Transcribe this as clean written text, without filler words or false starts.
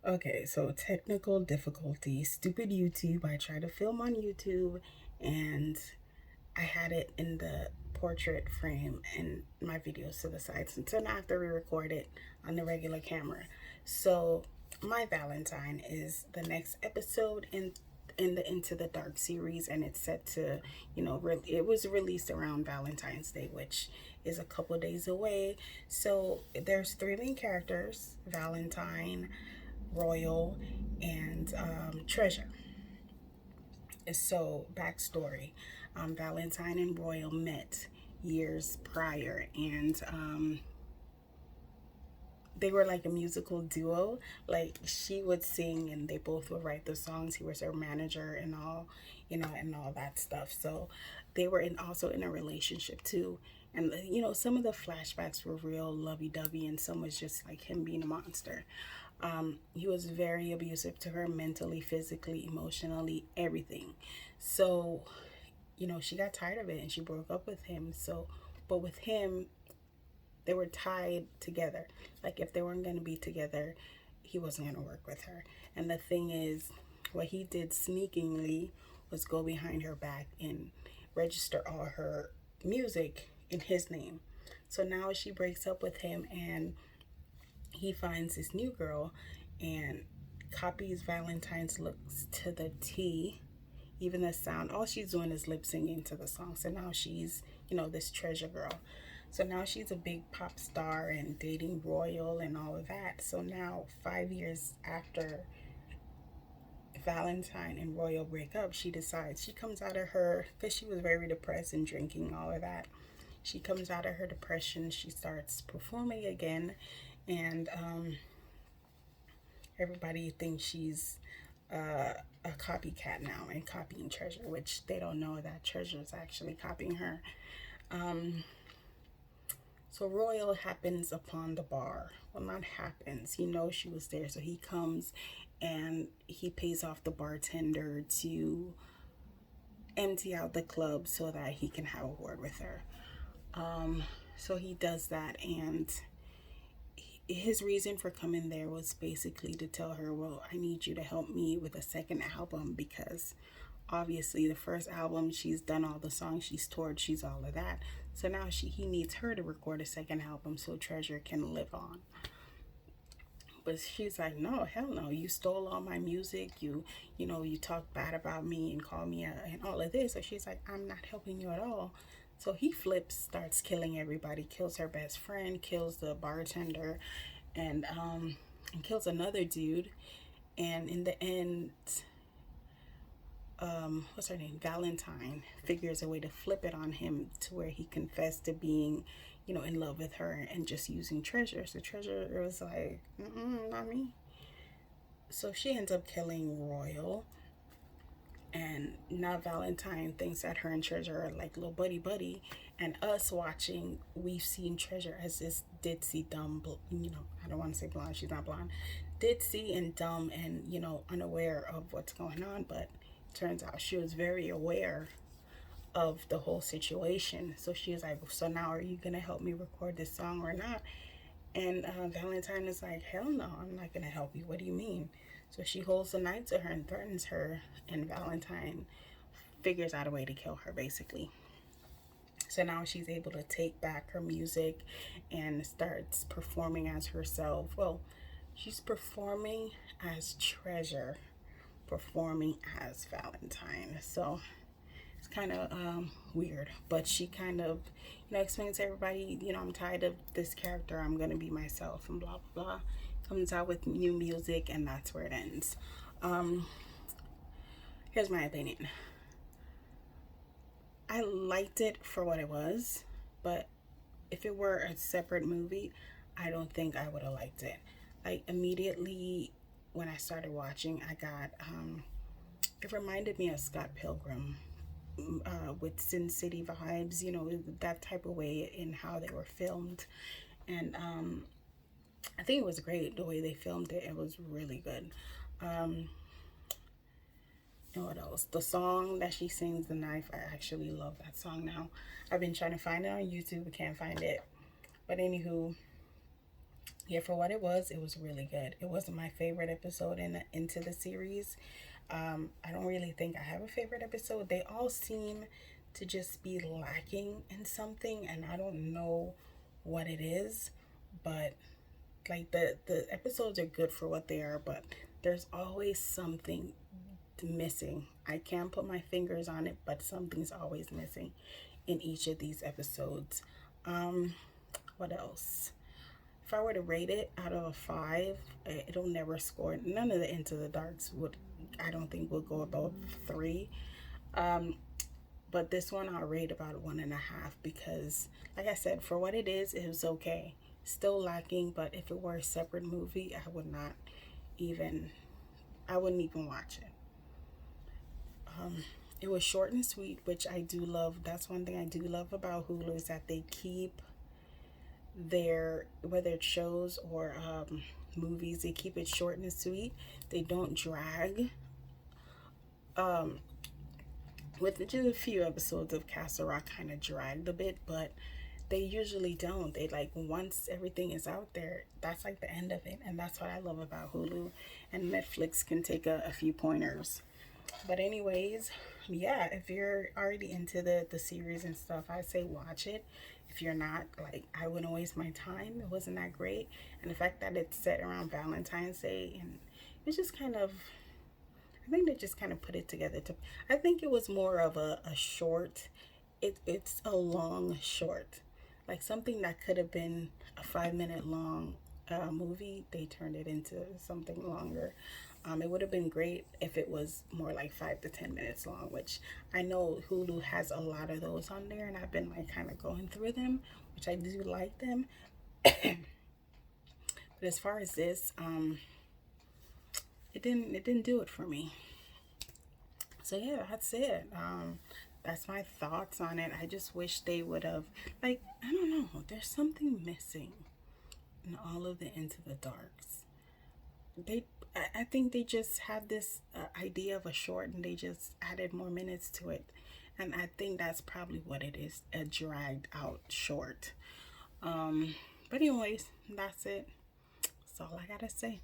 Okay, so technical difficulty, stupid YouTube. I tried to film on YouTube and I had it in the portrait frame and my videos to the side. So now I have to re-record it on the regular camera. So my Valentine is the next episode in the Into the Dark series, and it's set to, it was released around Valentine's Day, which is a couple days away. So there's three main characters: Valentine, Royal, and Treasure. So, backstory, Valentine and Royal met years prior, and they were like a musical duo. Like, she would sing and they both would write the songs. He was her manager and all, and all that stuff. So they were also in a relationship too. And some of the flashbacks were real lovey-dovey, and some was just like him being a monster. He was very abusive to her, mentally, physically, emotionally, everything. So she got tired of it and she broke up with him. So, but with him, they were tied together. Like, if they weren't going to be together, he wasn't going to work with her. And the thing is, what he did sneakingly was go behind her back and register all her music in his name. So now she breaks up with him, and he finds this new girl and copies Valentine's looks to the T. Even the sound, all she's doing is lip singing to the song. So now she's, this treasure girl. So now she's a big pop star and dating Royal and all of that. So now, 5 years after Valentine and Royal break up, she decides, she comes out of her, because she was very depressed and drinking, all of that. She comes out of her depression, she starts performing again, and everybody thinks she's a copycat now and copying Treasure, which they don't know that Treasure is actually copying her. Um, so Royal happens upon the bar. Well, not happens. He knows she was there, so he comes and he pays off the bartender to empty out the club so that he can have a word with her. So he does that, and his reason for coming there was basically to tell her, well, I need you to help me with a second album, because obviously the first album, she's done all the songs, she's toured, she's all of that. So now he needs her to record a second album so Treasure can live on. But she's like, no, hell no, you stole all my music, you talk bad about me and call me and all of this. So she's like, I'm not helping you at all. So he flips, starts killing everybody, kills her best friend, kills the bartender, and kills another dude. And in the end, what's her name? Valentine figures a way to flip it on him to where he confessed to being, in love with her and just using Treasure. So Treasure was like, not me. So she ends up killing Royal. And now Valentine thinks that her and Treasure are like little buddy buddy. And us watching, we've seen Treasure as this ditzy, dumb, I don't want to say blonde, she's not blonde. Ditzy and dumb and, unaware of what's going on. But turns out she was very aware of the whole situation. So she was like, so now are you going to help me record this song or not? And Valentine is like, hell no, I'm not going to help you. What do you mean? So she holds the knife to her and threatens her, and Valentine figures out a way to kill her, basically. So now she's able to take back her music and starts performing as herself. Well, she's performing as Treasure, performing as Valentine. So it's kind of weird, but she kind of, explains to everybody, I'm tired of this character, I'm gonna be myself, and blah blah blah. Comes out with new music, and that's where it ends. um Here's my opinion. I liked it for what it was, but if it were a separate movie, I don't think I would have liked it. Like, immediately when I started watching, I got it reminded me of Scott Pilgrim, with Sin City vibes, that type of way in how they were filmed. And I think it was great the way they filmed it. It was really good. Um, and what else? The song that she sings, The Knife, I actually love that song now. I've been trying to find it on YouTube, but can't find it. But anywho, Yeah, for what it was really good. It wasn't my favorite episode into the series. I don't really think I have a favorite episode. They all seem to just be lacking in something, and I don't know what it is. But like the episodes are good for what they are, but there's always something missing. I can't put my fingers on it, but something's always missing in each of these episodes. Um, what else? If I were to rate it out of a five, it'll never score. None of the Into the Darks would, I don't think, would go above three. Um, but this one I'll rate about 1.5 because, like I said, for what it was okay. Still lacking, but if it were a separate movie, even, I wouldn't even watch it. It was short and sweet, which I do love. That's one thing I do love about Hulu is that they keep their, whether it's shows or movies, they keep it short and sweet. They don't drag. With just a few episodes of Castle Rock kind of dragged a bit, but they usually don't. They like once everything is out there, that's like the end of it, and that's what I love about Hulu. And Netflix can take a few pointers. But anyways, yeah, if you're already into the series and stuff, I say watch it. If you're not, like, I wouldn't waste my time. It wasn't that great. And the fact that it's set around Valentine's Day, and it's just kind of, I think they just kind of put it together to, I think it was more of a short, it's a long short. Like something that could have been a 5 minute long movie, they turned it into something longer. It would have been great if it was more like 5 to 10 minutes long, which I know Hulu has a lot of those on there, and I've been like kind of going through them, which I do like them. But as far as this, it didn't do it for me. So yeah, that's it. That's my thoughts on it. I just wish they would have, like, I don't know, there's something missing in all of the Into the Darks. They, I think they just had this idea of a short, and they just added more minutes to it, and I think that's probably what it is, a dragged out short. But anyways, that's it. That's all I gotta say.